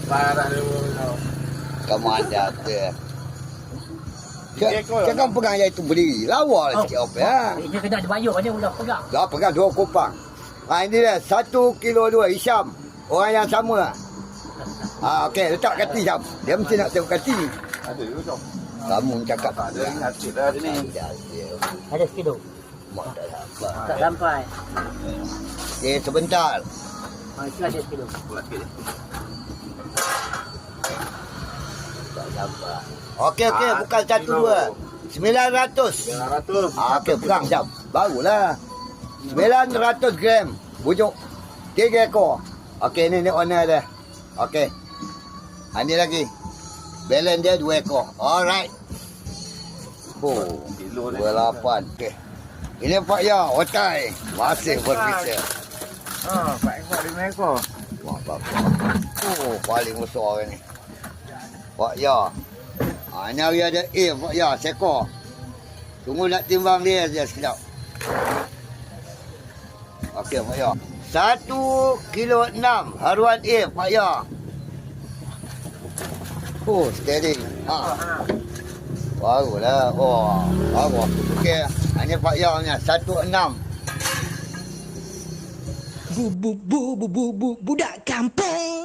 Parah dia. Kamu ada tu. Jangan pegang yang itu berdiri. Lawa lah sikit apa ya. Dia kena ada bayar dia udah pegang. Dah pegang 2 kupang. Ini dia 1 kilo 2 Hisham. Orang yang sama. Okey, letak kati Hisham. Dia mesti nak tengok kati. Ada ke tu? Kamu cakap Ada yang hasil dah ni. Ada sekilo. Mak tak sabar. Tak sampai. Okey, sebentar. Itu ada sekilo. Tak sabar. Okey, bukan 1 2. 900. 900. Okey, pegang Hisham. Barulah. 900 gram. Bujuk 3 ekor. Okey, ni owner dia. Okey. Ini lagi. Balance dia 2 ekor. Alright. Oh, Kilo dia. 28. Okey. Ini Pak Ya, otai. Masih berpisah. Pak ekor 5 ekor. Wah, bapak. Oh, paling besar ni. Pak Ya. Ini hari ada Pak Ya, sekor. Tunggu nak timbang dia je sekejap. Okey, Pak Ya. 1 kilo 6. Haruan Pak Ya. Oh, steady. Barulah. Oh, baru. Okey. Ini Pak Ya punya 16. Budak kampung.